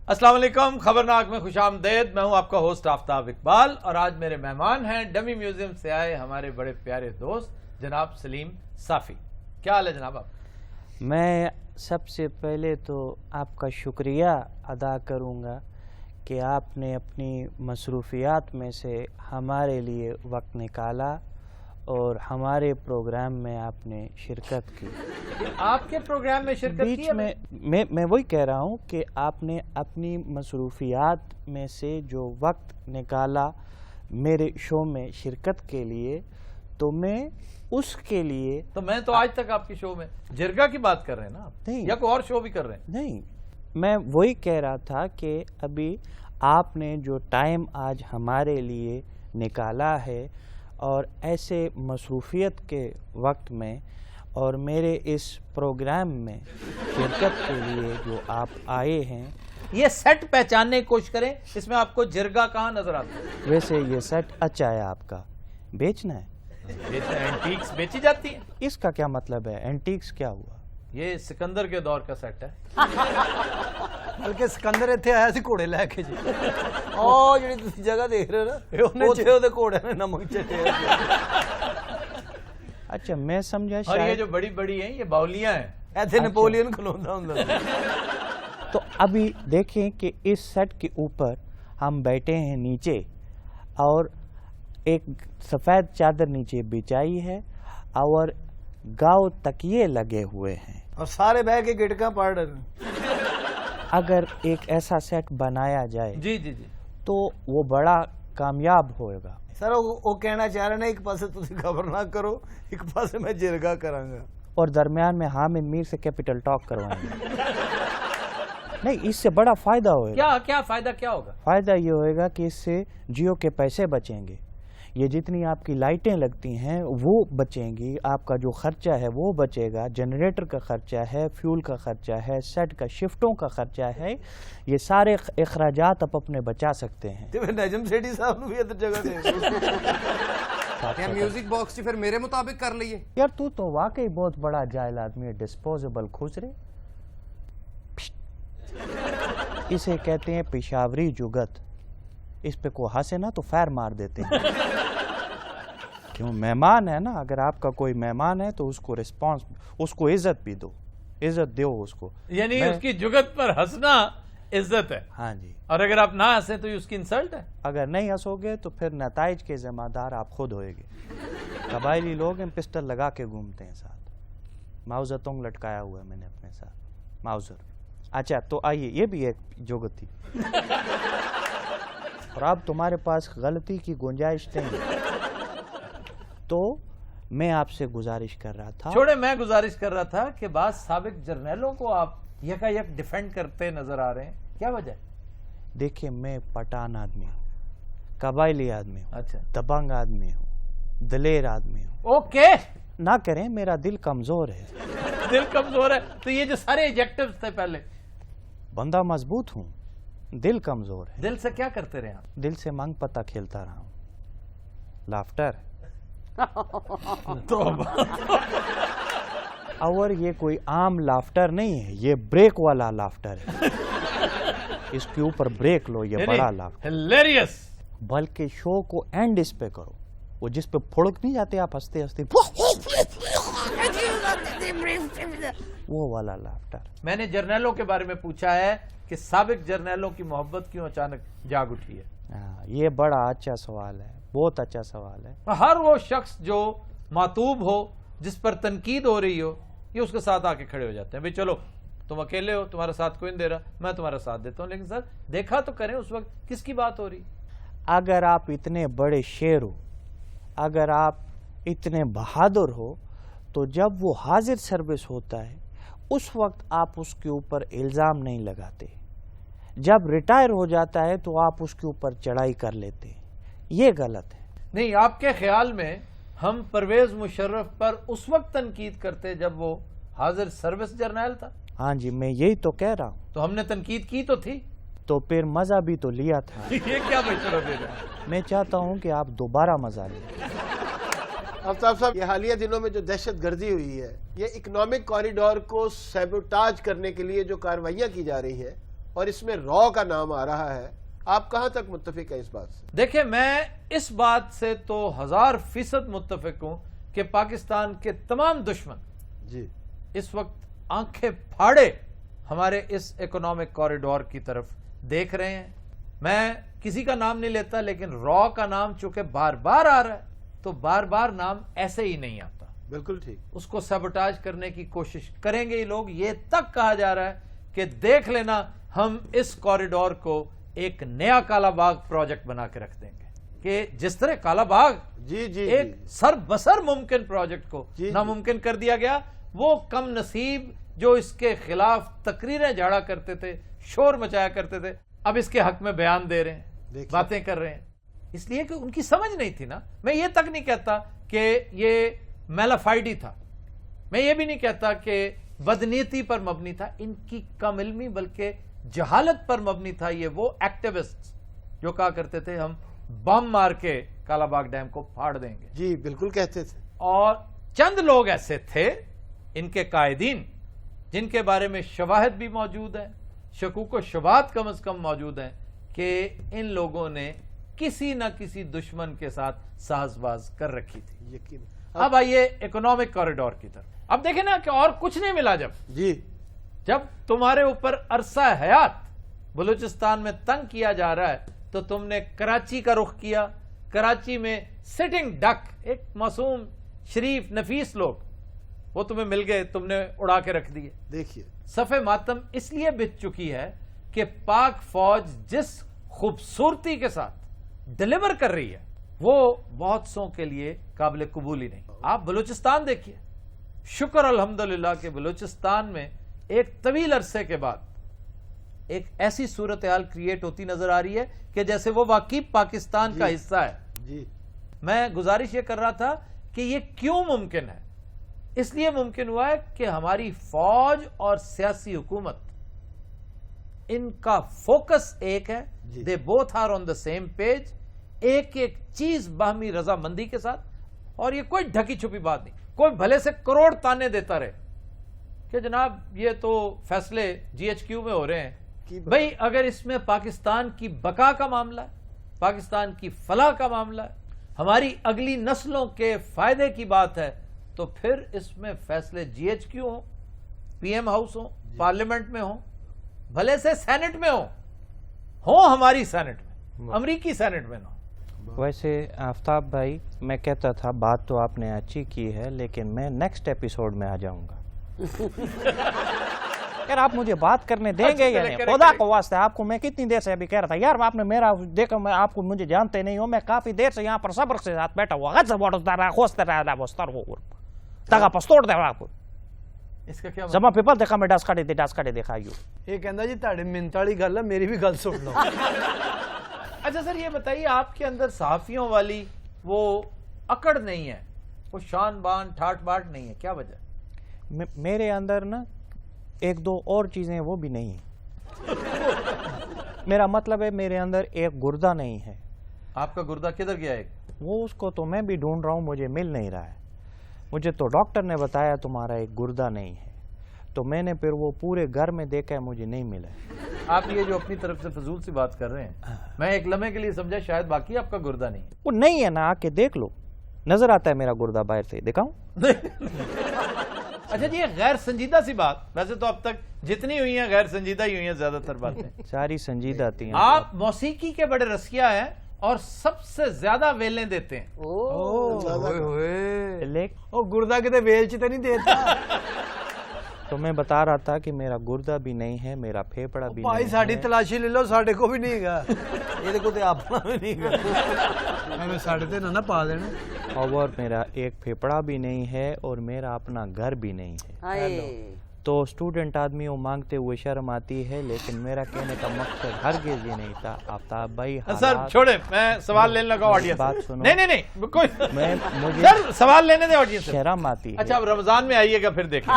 अस्सलाम वालेकुम, खबरनाक में खुश आमदेद। मैं हूं आपका होस्ट आफ्ताब इकबाल और आज मेरे मेहमान हैं डमी म्यूजियम से आए हमारे बड़े प्यारे दोस्त जनाब सलीम साफ़ी। क्या हाल है जनाब आप? मैं सबसे पहले तो आपका शुक्रिया अदा करूंगा कि आपने अपनी मसरूफियात में से हमारे लिए वक्त निकाला और हमारे प्रोग्राम में आपने शिरकत की। आपके प्रोग्राम में शिरकत की? बीच में मैं वही कह रहा हूँ कि आपने अपनी मसरूफियात में से जो वक्त निकाला मेरे शो में शिरकत के लिए, तो मैं उसके लिए तो मैं तो आज तक आपके शो में जिरगा की बात कर रहे हैं ना आप? नहीं, या कोई और शो भी कर रहे हैं? नहीं, मैं वही कह रहा था कि अभी आपने जो टाइम आज हमारे लिए निकाला है और ऐसे मसरूफियत के वक्त में और मेरे इस प्रोग्राम में शिरकत के लिए जो आप आए हैं, ये सेट पहचानने की कोशिश करें, इसमें आपको जिरगा कहाँ नजर आता है? वैसे ये सेट अच्छा है आपका, बेचना है? एंटीक्स बेची जाती है। इसका क्या मतलब है? एंटीक्स क्या हुआ? ये सिकंदर के दौर का सेट है। बल्कि सिकंदर ਇੱਥੇ ਆਇਆ ਸੀ ਘੋੜੇ ਲੈ ਕੇ ਜੀ। ਉਹ ਜਿਹੜੀ ਤੁਸੀਂ ਜਗ੍ਹਾ ਦੇਖ ਰਹੇ ਹੋ ਨਾ, ਉੱਥੇ ਉਹਦੇ ਘੋੜੇ ਨੇ ਨਮਕ ਚੱਟਿਆ। अच्छा, मैं समझा और ये शायद। जो बड़ी बड़ी हैं ये बाउलियां हैं। ਇੱਥੇ ਨੈਪੋਲੀਅਨ ਖਲੋਂਦਾ ਹੁੰਦਾ ਸੀ। तो अभी देखें कि इस सेट के ऊपर हम बैठे हैं नीचे और एक सफ़ेद चादर नीचे बिछाई है और गाँव तकिए लगे हुए हैं और सारे बह के गिटका पढ़ रहे हैं। अगर एक ऐसा सेट बनाया जाए जी जी जी, तो वो बड़ा कामयाब होगा। सर वो कहना चाह रहे ने एक पासे ਤੁਸੀਂ खबर ना करो, एक पासे मैं जिरगा करांगा और दरमियान में हामिद मीर से कैपिटल टॉक करवाएंगे। नहीं, इससे बड़ा फायदा होगा। क्या क्या फायदा क्या होगा? फायदा ये होएगा कि इससे जियो के पैसे बचेंगे, ये जितनी आपकी लाइटें लगती हैं वो बचेंगी, आपका जो खर्चा है वो बचेगा, जनरेटर का खर्चा है, फ्यूल का खर्चा है, सेट का शिफ्टों का खर्चा है, ये सारे अखराजात आप अपने बचा सकते हैं। ਤੇ ਫਿਰ ਨਜਮ ਸੇਠੀ ਸਾਹਿਬ ਨੂੰ ਵੀ ਇੱਧਰ ਜਗ੍ਹਾ ਦੇ या म्यूजिक बॉक्स फिर मेरे मुताबिक कर लिए। यार तू तो वाकई बहुत बड़ा जाहिल आदमी है, डिस्पोजेबल खुसरे। इसे कहते हैं पेशावरी जुगत। इस पे को हंसे ना तो फैर मार देते हैं। क्यों? मेहमान है ना, अगर आपका कोई मेहमान है तो उसको रिस्पांस, उसको इज्जत भी दो, इज्जत दो उसको। यानी उसकी जुगत पर हंसना इज्जत है। हाँ जी। और अगर आप ना हंसे तो ये उसकी इंसल्ट है। अगर नहीं हंसोगे तो फिर नताइज के जिम्मेदार आप खुद होएगे। कबायली लोग हैं, पिस्टल लगा के घूमते हैं साथ। माउजर तोंग लटकाया हुआ है मैंने अपने साथ, माउजर। अच्छा, तो आइए, ये भी एक जुगत थी। और अब तुम्हारे पास गलती की गुंजाइश नहीं, तो मैं आपसे गुजारिश कर रहा था। छोड़े, मैं गुजारिश कर रहा था कि बाद साबिक जर्नैलों को आप यकायक डिफेंड करते नजर आ रहे हैं, क्या वजह? देखिए, मैं पठान आदमी हूँ, कबायली आदमी हूँ, अच्छा, दबंग आदमी हूँ, दलेर आदमी हूँ। ओके, ना करें, मेरा दिल कमजोर है। दिल कमजोर है तो ये जो सारे एडजेक्टिव्स थे पहले। बंदा मजबूत हूँ, दिल कमजोर है। दिल से क्या करते रहे आप? दिल से मांग पता खेलता रहा हूँ, लाफ्टर। और ये कोई आम लाफ्टर नहीं है, ये ब्रेक वाला लाफ्टर है। इसके ऊपर ब्रेक लो, ये बड़ा लाफ्टर। हिलेरियस। बल्कि शो को एंड इस पे करो, वो जिस पे फुड़क नहीं जाते आप हंसते हंसते, वो वाला लाफ्टर। मैंने जर्नैलों के बारे में पूछा है कि साबिक जर्नैलों की मोहब्बत क्यों अचानक जाग उठी है। हाँ, ये बड़ा अच्छा सवाल है, बहुत अच्छा सवाल है। हर वो शख्स जो मातूब हो, जिस पर तनकीद हो रही हो, ये उसके साथ आके खड़े हो जाते हैं। भाई चलो, तुम अकेले हो, तुम्हारा साथ कोई नहीं दे रहा, मैं तुम्हारा साथ देता हूँ। लेकिन सर, देखा तो करें उस वक्त किसकी बात हो रही? अगर आप इतने बड़े शेर हो, अगर आप इतने बहादुर हो, तो जब वो हाजिर सर्विस होता है उस वक्त आप उसके ऊपर इल्ज़ाम नहीं लगाते। जब रिटायर हो जाता है तो आप उसके ऊपर चढ़ाई कर लेते हैं, ये गलत है। नहीं, आपके ख्याल में हम परवेज मुशर्रफ पर उस वक्त तनकीद करते जब वो हाजिर सर्विस जर्नैल था? हाँ जी, मैं यही तो कह रहा हूँ। तो हमने तनकीद की तो थी, तो फिर मजा भी तो लिया था। ये क्या मशवरा दे रहे हैं? मैं चाहता हूँ कि आप दोबारा मजा लें। आफ्ताब साहब, ये हालिया दिनों में जो दहशत गर्दी हुई है, ये इकोनॉमिक कॉरिडोर को सैबोटाज करने के लिए जो कार्रवाइयाँ की जा रही है, اور اس میں را کا نام آ رہا ہے، آپ کہاں تک متفق ہیں اس بات سے؟ دیکھیں میں اس بات سے تو 1000% متفق ہوں کہ پاکستان کے تمام دشمن جی اس وقت آنکھیں پھاڑے ہمارے اس اکنامک کوریڈور کی طرف دیکھ رہے ہیں. میں کسی کا نام نہیں لیتا، لیکن را کا نام چونکہ بار بار آ رہا ہے تو بار بار نام ایسے ہی نہیں آتا. بالکل ٹھیک. اس کو سیبوٹاج کرنے کی کوشش کریں گے یہ لوگ. یہ تک کہا جا رہا ہے کہ دیکھ لینا ہم اس کوریڈور کو ایک نیا کالا باغ پروجیکٹ بنا کے رکھ دیں گے، کہ جس طرح کالا باغ جی جی ایک سر بسر ممکن پروجیکٹ کو جی ناممکن کر دیا گیا. وہ کم نصیب جو اس کے خلاف تقریریں جھاڑا کرتے تھے، شور مچایا کرتے تھے، اب اس کے حق میں بیان دے رہے ہیں، باتیں کر رہے ہیں. اس لیے کہ ان کی سمجھ نہیں تھی نا. میں یہ تک نہیں کہتا کہ یہ میلافائڈی تھا، میں یہ بھی نہیں کہتا کہ بدنیتی پر مبنی تھا. ان کی کم علمی بلکہ جہالت پر مبنی تھا. یہ وہ ایکٹیوسٹ جو کہا کرتے تھے ہم بم مار کے کالا باغ ڈیم کو پھاڑ دیں گے. جی بالکل کہتے تھے. اور چند لوگ ایسے تھے ان کے قائدین جن کے بارے میں شواہد بھی موجود ہیں، شکوک و شبہات کم از کم موجود ہیں، کہ ان لوگوں نے کسی نہ کسی دشمن کے ساتھ ساز باز کر رکھی تھی. یقین. اب آئیے اکنامک کوریڈور کی طرف. اب دیکھیں نا کہ اور کچھ نہیں ملا. جب تمہارے اوپر عرصہ حیات بلوچستان میں تنگ کیا جا رہا ہے تو تم نے کراچی کا رخ کیا. کراچی میں سٹنگ ڈک، ایک معصوم شریف نفیس لوگ، وہ تمہیں مل گئے، تم نے اڑا کے رکھ دیے. دیکھیے صفِ ماتم اس لیے بچ چکی ہے کہ پاک فوج جس خوبصورتی کے ساتھ ڈیلیور کر رہی ہے وہ بہت سو کے لیے قابل قبول ہی نہیں. آپ بلوچستان دیکھیے، شکر الحمدللہ کہ بلوچستان میں ایک طویل عرصے کے بعد ایک ایسی صورتحال کریٹ ہوتی نظر آ رہی ہے کہ جیسے وہ واقعی پاکستان کا حصہ ہے. جی میں گزارش یہ کر رہا تھا کہ یہ کیوں ممکن ہے. اس لیے ممکن ہوا ہے کہ ہماری فوج اور سیاسی حکومت ان کا فوکس ایک ہے. They both are on the same page. ایک ایک چیز باہمی رضامندی کے ساتھ. اور یہ کوئی ڈھکی چھپی بات نہیں. کوئی بھلے سے کروڑ تانے دیتا رہے کہ جناب یہ تو فیصلے جی ایچ کیو میں ہو رہے ہیں. بھئی اگر اس میں پاکستان کی بقا کا معاملہ ہے، پاکستان کی فلاح کا معاملہ ہے، ہماری اگلی نسلوں کے فائدے کی بات ہے، تو پھر اس میں فیصلے جی ایچ کیو ہوں، پی ایم ہاؤس ہوں، پارلیمنٹ میں ہوں، بھلے سے سینٹ میں ہوں ہماری سینٹ میں، امریکی سینٹ میں نہ ہوں. ویسے آفتاب بھائی میں کہتا تھا بات تو آپ نے اچھی کی ہے، لیکن میں نیکسٹ ایپیسوڈ میں آ جاؤں گا. یار آپ مجھے بات کرنے دیں گے یا نہیں؟ خدا کو واسطے آپ کو میں کتنی دیر سے ابھی کہہ رہا تھا یار آپ نے میرا دیکھا، میں آپ کو مجھے جانتے نہیں ہوں، میں کافی دیر سے یہاں پر صبر سے ساتھ بیٹھا ہوا غد سے بوڑھتا رہا خوشتے رہا بستر ہو تاکہ پستوڑ دے رہا آپ کو اس کا کیا زمان پیپل دیکھا میں ڈاس کھڑے دیکھا یوں. یہ کہندا جی تاڑے منت والی گل ہے، میری بھی گل سن لو. اچھا سر یہ بتائیے آپ کے اندر صحافیوں والی وہ اکڑ نہیں ہے، وہ شان بان ٹھاٹ باٹ نہیں ہے، کیا وجہ؟ میرے اندر نا ایک دو اور چیزیں وہ بھی نہیں ہیں. میرا مطلب ہے میرے اندر ایک گردہ نہیں ہے. آپ کا گردہ کدھر گیا ایک؟ وہ اس کو تو میں بھی ڈھونڈ رہا ہوں، مجھے مل نہیں رہا ہے. مجھے تو ڈاکٹر نے بتایا تمہارا ایک گردہ نہیں ہے، تو میں نے پھر وہ پورے گھر میں دیکھا ہے، مجھے نہیں ملا. آپ یہ جو اپنی طرف سے فضول سی بات کر رہے ہیں، میں ایک لمحے کے لیے سمجھا شاید باقی آپ کا گردہ نہیں ہے. وہ نہیں ہے نا، آ کے دیکھ لو، نظر آتا ہے میرا گردہ باہر سے، دکھاؤں؟ اچھا جی یہ غیر سنجیدہ سی بات، ویسے تو اب تک جتنی ہوئی ہیں غیر سنجیدہ ہی ہوئی ہیں زیادہ تر باتیں. ساری سنجیدہ تھی. آپ موسیقی کے بڑے رسیا ہیں اور سب سے زیادہ ویلیں دیتے ہیں. او گردہ کتے ویل چ تے نہیں دیتا. تو میں بتا رہا تھا کہ میرا گردہ بھی نہیں ہے، میرا پھیپڑا بھی بھائی نہیں ساڑی ہے. تلاشی لے لو، ساڑے کو بھی نہیں گا. یہ دیکھو تے اپنا بھی نہیں گا. میں ساڑے تے نہ پا دینا. اور میرا ایک پھیپڑا بھی نہیں ہے اور میرا اپنا گھر بھی نہیں ہے. تو اسٹوڈنٹ آدمی وہ مانگتے ہوئے شرم آتی ہے، لیکن میرا کہنے کا مقصد ہرگز یہ نہیں تھا. آفتاب بھائی سر چھوڑے، میں سوال لینے لگا آڈینس. بات سنو. نہیں کوئی مجھے سر سوال لینے دے آڈینس. شرم آتی ہے. اچھا اب رمضان میں آئیے گا پھر دیکھیں.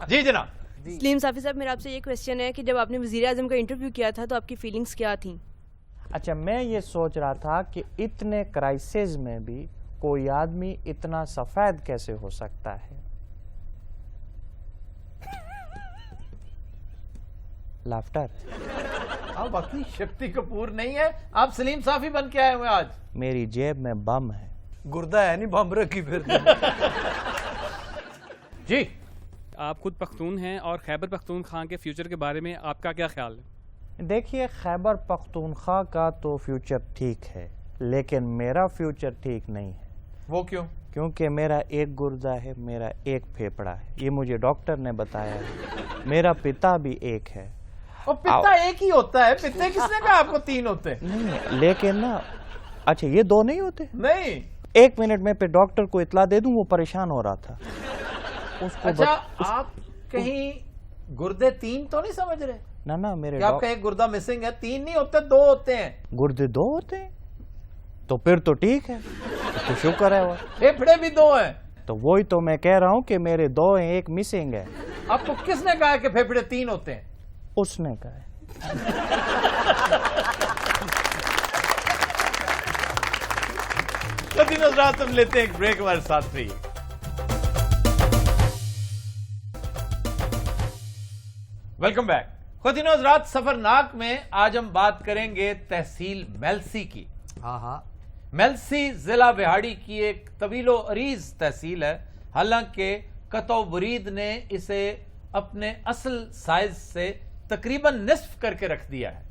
جی جناب. سلیم صافی صاحب میرا آپ سے یہ کویسچن ہے کہ جب آپ نے وزیر اعظم کا انٹرویو کیا تھا تو آپ کی فیلنگز کیا تھیں؟ اچھا میں یہ سوچ رہا تھا کہ اتنے کرائسس میں بھی کوئی آدمی اتنا سفید کیسے ہو سکتا ہے. लाफ्टर। आप बाकी शक्ति कपूर नहीं है, आप सलीम साफी बन के आए हुए आज। मेरी जेब में बम है। गुर्दा है नहीं, बम रखी फिर। जी आप खुद पख्तून हैं और खैबर पख्तूनख्वा के फ्यूचर के बारे में आपका क्या ख्याल है? देखिए, खैबर पख्तूनख्वा का तो फ्यूचर ठीक है, लेकिन मेरा फ्यूचर ठीक नहीं है। वो क्यों? क्योंकि मेरा एक गुर्दा है, मेरा एक फेफड़ा है, ये मुझे डॉक्टर ने बताया है। मेरा पिता भी एक है। और पिता एक ही होता है, पिता किसने कहा आपको 3 होते हैं? नहीं, लेकिन ना, अच्छा ये 2 नहीं होते? नहीं। 1 मिनट में पे डॉक्टर को इतला दे दूं, वो परेशान हो रहा था। उसको अच्छा आप कहीं गुर्दे 3 तो नहीं समझ रहे? ना मेरे क्या आपका एक गुर्दा मिसिंग है? 3 नहीं होते, 2 होते हैं। गुर्दे 2 होते हैं? तो फिर तो ठीक है, तो शुक्र है। वो फेफड़े भी 2 हैं। तो वही तो मैं कह रहा हूँ कि मेरे 2 हैं, एक मिसिंग है। आपको किसने कहा कि फेफड़े 3 होते हैं? उसने कहा है। तो दिनों रात हम लेते हैं एक ब्रेक, हमारे साथ रहिए। Welcome back. खुदिनों रात सफरनाक में आज हम बात करेंगे तहसील मेलसी की। हाँ हाँ, मेलसी जिला बिहाड़ी की एक तवीलो अरीज तहसील है। हालांकि कतो बुरीद ने इसे अपने असल साइज से तकरीबन निस्फ करके रख दिया है,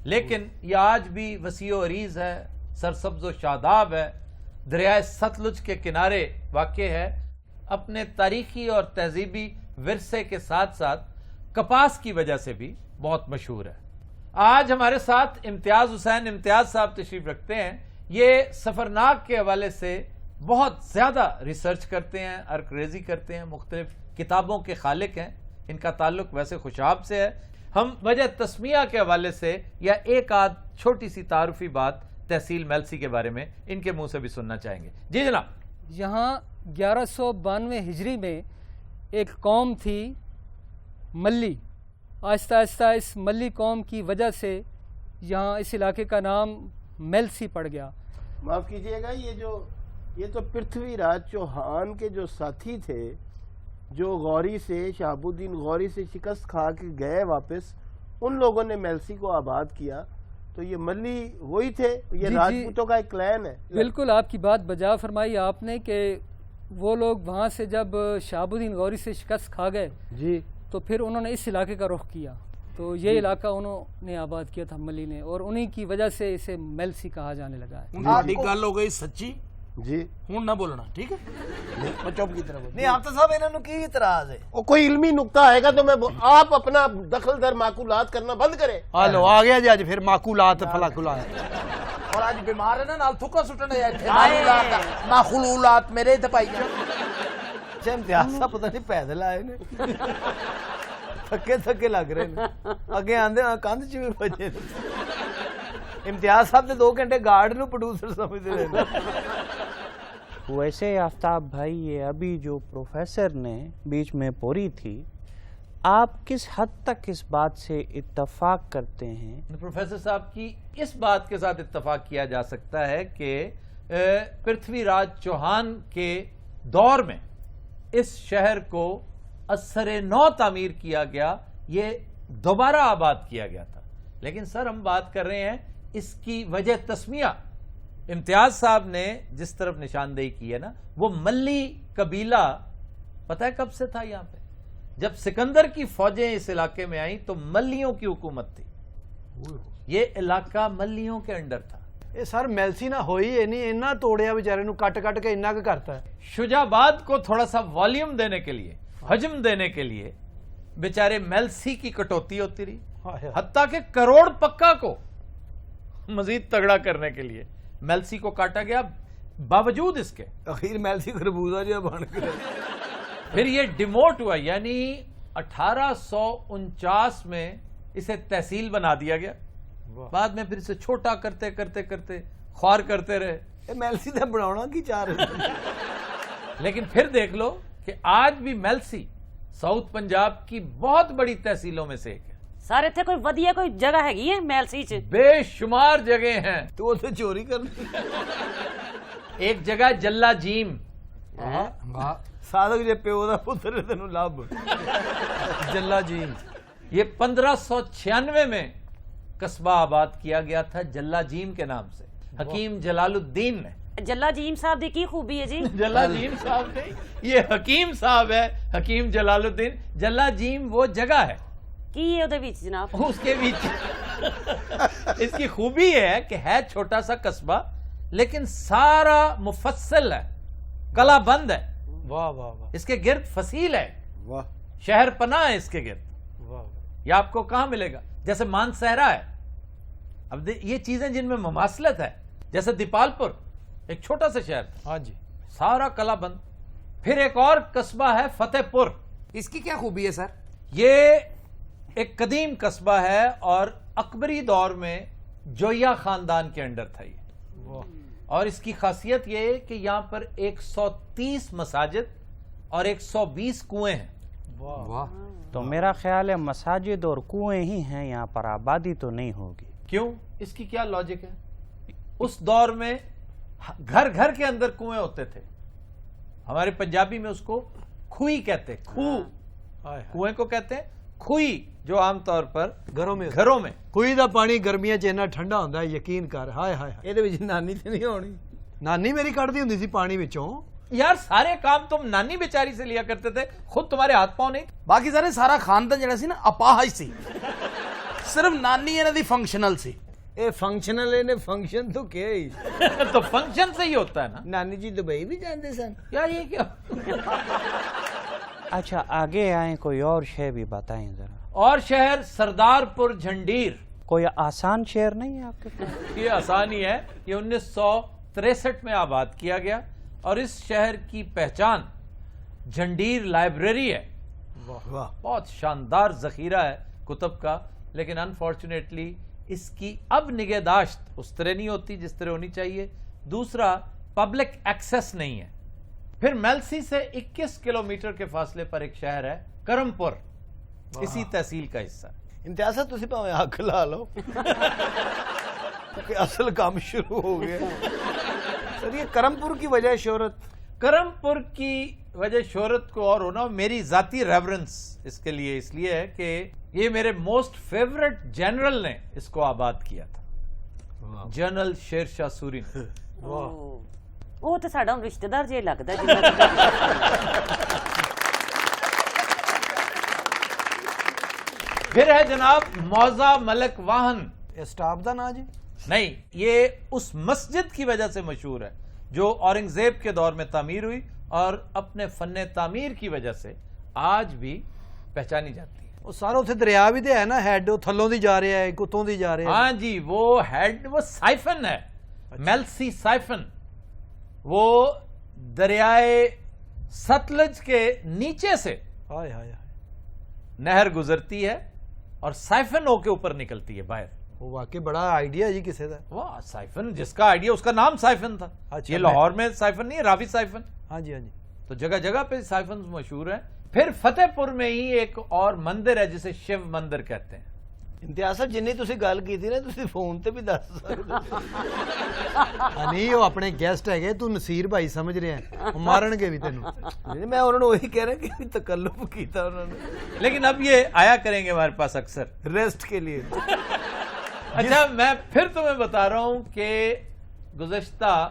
लेकिन यह आज भी वसीओ अरीज है, सरसब्ज़ो शादाब है, दरियाए सतलुज के किनारे वाक़े है। अपने तारीखी और तहजीबी विरसे के साथ साथ कपास की वजह से भी बहुत मशहूर है। आज हमारे साथ इम्तियाज हुसैन इम्तियाज साहब तशरीफ रखते हैं। ये सफरनाक के हवाले से बहुत ज्यादा रिसर्च करते हैं, अर्करेजी करते हैं, मुख्तलिफ किताबों के खालिक हैं। इनका ताल्लुक वैसे खुशाब से है। हम वजह तस्मिया के हवाले से या एक आध छोटी सी तारुफी बात तहसील मेलसी के बारे में इनके मुंह से भी सुनना चाहेंगे। जी जनाब। यहाँ 1192 हिजरी में एक कौम थी मल्ली। आहिस्ता आहिस्ता इस मल्ली कौम की वजह से यहाँ इस इलाके का नाम मेलसी पड़ गया। माफ कीजिएगा, ये तो पृथ्वीराज चौहान के जो साथी थे, जो गौरी से, शहाबुद्दीन गौरी से शिकस्त खा के गए वापस, उन लोगों ने मेलसी को आबाद किया। तो ये मल्ली वही थे, ये राजपूतों का एक क्लैन है। बिल्कुल आपकी बात बजा फरमाई आपने कि वो लोग वहाँ से जब शहाबुद्दीन गौरी से शिकस्त खा गए जी, तो फिर उन्होंने इस इलाके का रुख किया। तो ये इलाका उन्होंने आबाद किया था मल्ली ने, और उन्हीं की वजह से इसे मेलसी कहा जाने लगा है। साडी गल हो गई सच्ची जी, हुण ना बोलना, ठीक है? मैं चुप की तरफ नहीं आप तो साहब इन्होंने की इतराज है। और कोई इल्मी नुक्ता आएगा तो मैं आप अपना दखल दर माकूलात करना बंद करें। हेलो आ गया जी आज फिर माकूलात फलाकुलात। और आज बीमार है ना, नाल थुक्का सुटने जाए माखुलूलात मेरे ते पाई इम्तियाज साहब पता नहीं पैदल आए ने, थके थके लग रहे ने, अगे आंदे कंध च भी बजे। इम्तियाज साहब ने 2 घंटे गार्ड नु प्रोड्यूसर समझते रहे। वैसे आफ्ताब भाई, ये अभी जो प्रोफेसर ने बीच में पोरी थी, आप किस हद तक इस बात से इत्तफाक करते हैं? प्रोफेसर साहब की इस बात के साथ इत्तफाक किया जा सकता है कि पृथ्वीराज चौहान के दौर में इस शहर को असरे नौ तामीर किया गया, ये दोबारा आबाद किया गया था। लेकिन सर हम बात कर रहे हैं इसकी वजह तस्मिया। इम्तियाज साहब ने जिस तरफ निशानदेही की है ना, वो मल्ली कबीला पता है कब से था यहां पे? जब सिकंदर की फौजें इस इलाके में आई तो मल्लियों की हुकूमत थी। ये इलाका मल्लियों के अंडर था। ये सर मेलसी ना होई है नहीं, इन्ना तोड़िया बेचारे नु, कट कट के इन्ना करता है। शुजाबाद को थोड़ा सा वॉल्यूम देने के लिए, हजम देने के लिए बेचारे मेलसी की कटौती होती रही। हत्ता के करोड़ पक्का को मजीद तगड़ा करने के लिए मेलसी को काटा गया। बावजूद इसके आखिर मेलसी खरबूजा जो बन गया। फिर ये डिमोट हुआ, यानी 1849 में इसे तहसील बना दिया गया। बाद में फिर इसे छोटा करते करते करते ख्वार करते रहे। मेलसी ने बनाना की चाह रहे थे। लेकिन फिर देख लो कि आज भी मेलसी साउथ पंजाब की बहुत बड़ी तहसीलों में से एक है। सर इत्थे कोई वधिया कोई जगह हैगी है मेलसी च? बेशुमार जगह हैं। तो वो चोरी कर एक जगह जल्ला जीम, साधक जे प्यो दा पुत्र तेनू लभ जल्ला जी। یہ 1596 میں قصبہ آباد کیا گیا تھا جلا جیم کے نام سے، حکیم جلال الدین نے. جلا جیم صاحب دی کی خوبی ہے جی؟ جلا جیم صاحب نہیں، یہ حکیم صاحب ہے، حکیم جلال الدین. جلا جیم وہ جگہ ہے کی ہے ادھے وچ جناب؟ اس کے بیچ. اس کی خوبی ہے کہ ہے چھوٹا سا قصبہ لیکن سارا مفصل ہے، کلا بند ہے. واہ واہ واہ اس کے گرد فصیل ہے، واہ شہر پناہ ہے اس کے گرد. واہ. یہ آپ کو کہاں ملے گا؟ جیسے مانسہرہ ہے. اب یہ چیزیں جن میں مماثلت ہے، جیسے دیپال پور ایک چھوٹا سا شہر، ہاں جی. سارا کلا بند. پھر ایک اور قصبہ ہے فتح پور. اس کی کیا خوبی ہے سر؟ یہ ایک قدیم قصبہ ہے اور اکبری دور میں جویا خاندان کے انڈر تھا یہ. اور اس کی خاصیت یہ ہے کہ یہاں پر 130 مساجد اور 120 کنویں ہیں. واہ. تو میرا خیال ہے مساجد اور کنویں ہی ہیں یہاں پر، آبادی تو نہیں ہوگی. کیوں؟ اس کی کیا لاجک ہے؟ اس دور میں گھر گھر کے اندر کنویں ہوتے تھے. ہمارے پنجابی میں اس کو کھوئی کہتے، کنویں کو کہتے ہیں کھوئی، جو عام طور پر گھروں میں کوئی دا پانی گرمیاں چ اتنا ٹھنڈا ہوندا ہے، یقین کر. ہائے ہائے یہ وچ نانی تے نہیں ہونی. نانی میری کڈدی ہوندی سی پانی وچوں. یار سارے کام تم نانی بیچاری سے لیا کرتے تھے، خود تمہارے ہاتھ پاؤں نہیں. باقی سارے سارا خاندان جڑا سی نا اپاہج سی، صرف نانی انہاں دی فنکشنل سی. اے فنکشنل نے فنکشن تو کیا ہی. تو فنکشن سے ہی ہوتا ہے نا. نانی جی دبئی بھی جاندے سن. یار یہ کیا؟ اچھا آگے آئیں، کوئی اور شے بھی بتائیں ذرا. اور شہر سردار پور جھنڈیر. کوئی آسان شہر نہیں ہے آپ کے پاس؟ یہ آسان ہی ہے. یہ 1963 میں آباد کیا گیا اور اس شہر کی پہچان جھنڈیر لائبریری ہے. بہت شاندار ذخیرہ ہے کتب کا، لیکن انفارچونیٹلی اس کی اب نگہداشت اس طرح نہیں ہوتی جس طرح ہونی چاہیے. دوسرا پبلک ایکسیس نہیں ہے. پھر میلسی سے 21 کلومیٹر کے فاصلے پر ایک شہر ہے کرم پور، اسی تحصیل کا حصہ. امتیاز صاحب تسی پاویں حق لا لو کہ اصل کام شروع ہو گیا. سر یہ کرم پور کی وجہ شہرت؟ کرم پور کی وجہ شہرت کو اور ہونا میری ذاتی ریورنس اس کے لیے اس لیے ہے کہ یہ میرے موسٹ فیورٹ جنرل نے اس کو آباد کیا تھا، جنرل شیر شاہ سوری نے. وہ تو ساڈا رشتہ دار جے لگدا جی. پھر ہے جناب موزہ ملک واہن. اسٹاف دا نا جی؟ نہیں، یہ اس مسجد کی وجہ سے مشہور ہے جو اورنگزیب کے دور میں تعمیر ہوئی اور اپنے فن تعمیر کی وجہ سے آج بھی پہچانی جاتی ہے. وہ سارا اتنے دریا بھی تو ہے نا، ہیڈ تھلوں دی جا رہا ہے کتوں دی جا رہے ہیں. ہاں جی، وہ ہیڈ وہ سائفن ہے، میلسی سائفن. وہ دریائے ستلج کے نیچے سے ہائے ہائے نہر گزرتی ہے اور سائفن ہو کے اوپر نکلتی ہے باہر. وہ واقعی بڑا آئیڈیا جی کسی دا. واہ، سائفن جس کا آئیڈیا، اس کا نام سائفن تھا. یہ لاہور میں سائفن نہیں ہے، راوی سائفن. ہاں جی ہاں جی. تو جگہ جگہ پہ سائفن مشہور ہیں. پھر فتح پور میں ہی ایک اور مندر ہے جسے شیو مندر کہتے ہیں. امتیاز صاحب جنہیں تسی گل کی تھی نا، تسی فون تے بھی دس سکتے. نہیں وہ اپنے گیسٹ ہے، تو نصیر بھائی سمجھ رہے ہیں، مارن گے بھی تینوں. میں انہوں نے وہی کہہ رہا کہ تکلف کیتا انہوں نے، لیکن اب یہ آیا کریں گے ہمارے پاس اکثر ریسٹ کے لیے. اچھا میں پھر تمہیں بتا رہا ہوں کہ گزشتہ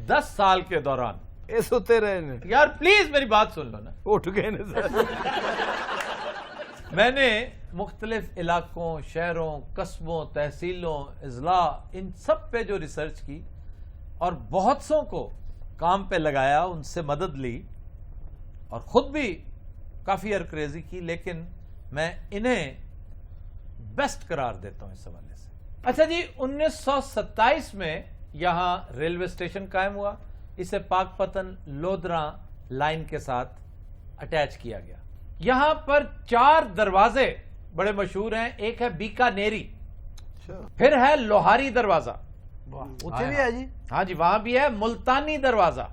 10 سال کے دوران یہ سوتے رہے نے. یار پلیز میری بات سن لو نا. اٹھ گئے نا سر. میں نے مختلف علاقوں، شہروں، قصبوں، تحصیلوں، اضلاع، ان سب پہ جو ریسرچ کی اور بہت سوں کو کام پہ لگایا، ان سے مدد لی اور خود بھی کافی ارکریزی کی، لیکن میں انہیں بیسٹ قرار دیتا ہوں اس حوالے سے. اچھا جی، 1927 میں یہاں ریلوے اسٹیشن قائم ہوا. اسے پاک پتن لودھراں لائن کے ساتھ اٹیچ کیا گیا. یہاں پر 4 دروازے بڑے مشہور ہیں. ایک ہے بیکانیری، پھر ہے لوہاری دروازہ، اتنے بھی ہے جی؟ ہاں جی وہاں بھی ہے. ملتانی دروازہ،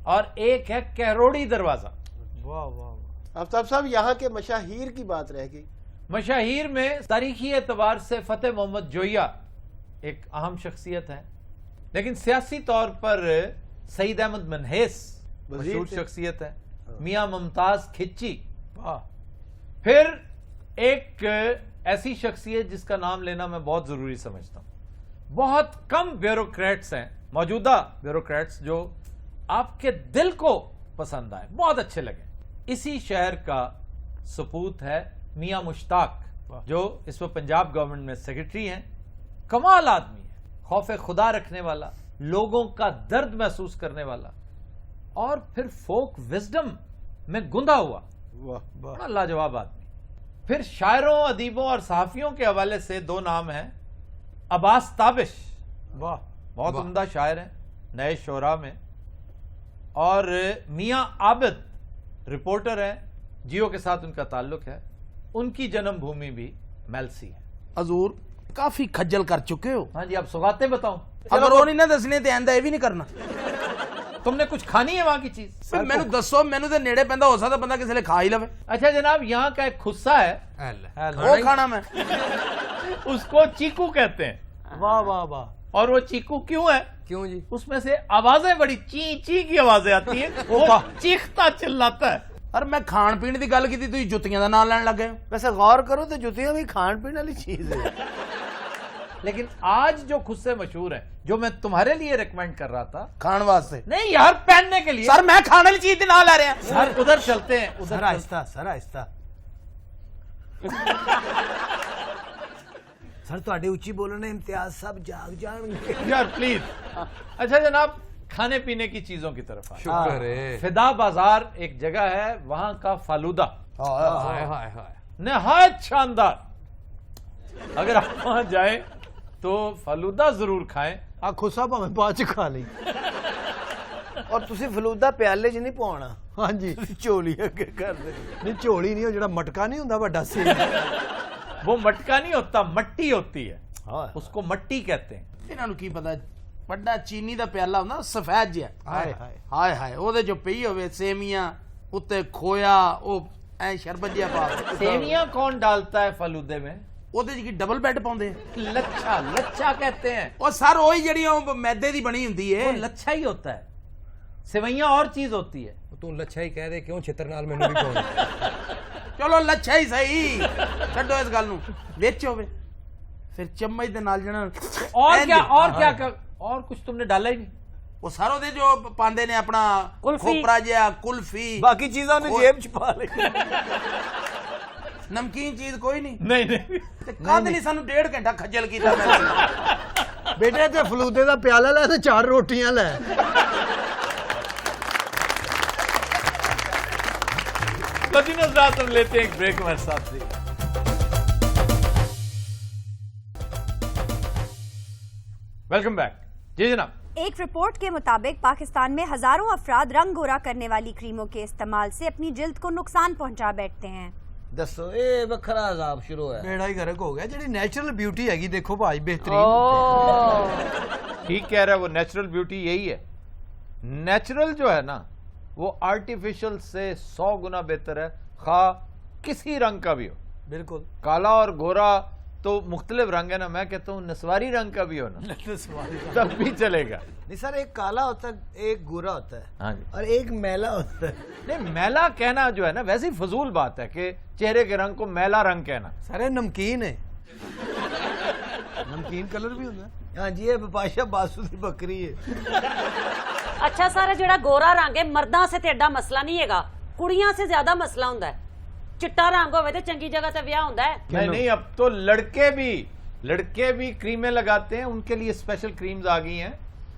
اور ایک ہے کہروڑی دروازہ. واہ واہ. آفتاب صاحب یہاں کے مشاہیر کی بات رہ گئی. مشاہیر میں تاریخی اعتبار سے فتح محمد جویا ایک اہم شخصیت ہے، لیکن سیاسی طور پر سعید احمد منحیس مشہور شخصیت ہے. میاں ممتاز کھچی. پھر ایک ایسی شخصیت جس کا نام لینا میں بہت ضروری سمجھتا ہوں. بہت کم بیوروکریٹس ہیں, موجودہ بیوروکریٹس, جو آپ کے دل کو پسند آئے, بہت اچھے لگے. اسی شہر کا سپوت ہے میاں مشتاق, جو اس وقت پنجاب گورنمنٹ میں سیکرٹری ہیں. کمال آدمی ہے, خوف خدا رکھنے والا, لوگوں کا درد محسوس کرنے والا, اور پھر فوک وزڈم میں گندا ہوا, بڑا لاجواب آدمی. پھر شاعروں, ادیبوں اور صحافیوں کے حوالے سے دو نام ہیں. عباس تابش, بہت عمدہ شاعر ہیں, نئے شعراء میں. اور میاں عابد رپورٹر ہیں, جیو کے ساتھ ان کا تعلق ہے. ان کی جنم بھومی بھی میلسی ہے. حضور کافی کھجل کر چکے ہو. ہاں جی, اب سوگاتیں بتاؤں. اگر وہ نہیں نہ دسنے تے آئندہ یہ بھی نہیں کرنا. تم نے کچھ کھانی ہے وہاں کی چیز؟ میں نے دسو, میں نے تے نیڑے پیندا ہو سکتا بندہ کسی لے کھا ہی لوے. اچھا جناب, یہاں کا ایک خصہ ہے, وہ کھانا میں اس کو چیکو کہتے ہیں. واہ واہ واہ. اور وہ چیکو کیوں ہے؟ کیوں جی؟ اس میں سے آوازیں بڑی چی چی کی آوازیں آتی ہیں, وہ چیختا چلاتا ہے. اور میں کھان پین دی گل کیتی تسی جُتیاں دا نام لین لگ گئے. ویسے غور کرو تو جوتیاں بھی کھان پین والی چیز ہے. لیکن آج جو خصے مشہور ہیں, جو میں تمہارے لیے ریکمینڈ کر رہا تھا, کھان واسطے نہیں یار, پہننے کے لیے. سر میں کھانے والی چیز دے نام لے رہے ہیں. سر ادھر چلتے ہیں, ادھر سر آہستہ, سر آہستہ. سر تواڈے اونچی بولنے امتیاز صاحب جاگ جان گے. یار پلیز. اچھا جناب, کھانے پینے کی چیزوں کی طرف آئیں. شکر ہے. فدا بازار ایک جگہ ہے, وہاں کا فالودہ ہائے ہائے ہائے. نہایت شاندار. اگر آپ وہاں جائیں تو فالودہ ضرور کھائیں. آ خصا بھاویں بعد چ کھا لیں. اور تسی فلودہ پیالے چ نہیں پاؤنا. ہاں جی, چولی اگے کر دے. نہیں چولی نہیں, وہ جڑا مٹکا نہیں ہوندا بڑا سی, وہ مٹکا نہیں ہوتا, مٹی ہوتی ہے, ہاں اس کو مٹی کہتے ہیں. انہاں نوں کی پتہ, بڑا چینی دا پیالہ ہوندا سفید جہا. ہائے ہائے. ہائے ہائے, او دے جو پئی ہوے سیویاں, اُتے کھویا, او اے شربت جہا پا. سیویاں کون ڈالتا ہے فالودے میں؟ او دے جی ڈبل بیڈ پاوندے. لچھا, لچھا کہتے ہیں. او سر وہی جڑی او میدے دی بنی ہوندی وہ ہے. لچھا ہی ہوتا ہے, سیویاں اور چیز ہوتی ہے. تو لچھا ہی کہہ دے, کیوں چھتر نال مینوں بھی کہو. چلو لچھا ہی صحیح, چھڈو اس گل نوں. وچ ہوے پھر چمچ دے نال جنا اور کیا, اور کیا, اور کچھ تم نے ڈالا ہی نہیں. وہ ساروں دے جو پاندے نے اپنا کھوپرا جہا, کلفی, باقی چیزاں نے جیب چ پا لئی. نمکین چیز کوئی نہیں. نہیں. کد نہیں سانو 1.5 گھنٹہ کھجل کیتا. میں بیٹے تے فلودے دا پیالہ لے تے 4 روٹیاں لے. قدیم حضرات, ہم لیتے ہیں ایک بریک ہمارے ساتھ سے. Welcome back. جی جناب. ایک رپورٹ کے مطابق پاکستان میں ہزاروں افراد رنگ گورا کرنے والی کریموں کے استعمال سے اپنی جلد کو نقصان پہنچا بیٹھتے ہیں. دسو اے وکھرا عذاب شروع ہے. بیڑا ہی گرک ہو گیا. جڑی نیچرل بیوٹی ہے گی, دیکھو بھائی بہترین. ٹھیک کہہ رہا ہے, وہ نیچرل بیوٹی یہی ہے. نیچرل جو ہے نا, وہ آرٹیفیشل سے 100 گنا بہتر ہے, خواہ کسی رنگ کا بھی ہو. بالکل. کالا اور گورا تو مختلف رنگ ہے نا, میں کہتا ہوں نسواری رنگ کا بھی ہو نا, تب بھی چلے گا. نہیں سر, ایک کالا ہوتا ہے, ایک گورا ہوتا ہے, ہاں جی, اور ایک میلا ہوتا ہے. نہیں میلا کہنا جو ہے نا ویسے ہی فضول بات ہے کہ چہرے کے رنگ کو میلا رنگ کہنا. سر نمکین ہے, نمکین کلر بھی ہوتا ہے. ہاں جی, یہ بپاشا باسو دی بکری ہے. اچھا سارا جڑا گورا رنگ ہے مرداں سے تے ایڈا مسئلہ نہیں ہے گا, کڑیاں سے زیادہ مسئلہ ہوندا ہے. چٹا رنگ ہوئے تے چنگی جگہ تے بیاہ ہوندا ہے. نہیں, اب تو لڑکے بھی کریمیں لگاتے ہیں. ان کے لیے اسپیشل کریمز آ گئی ہیں,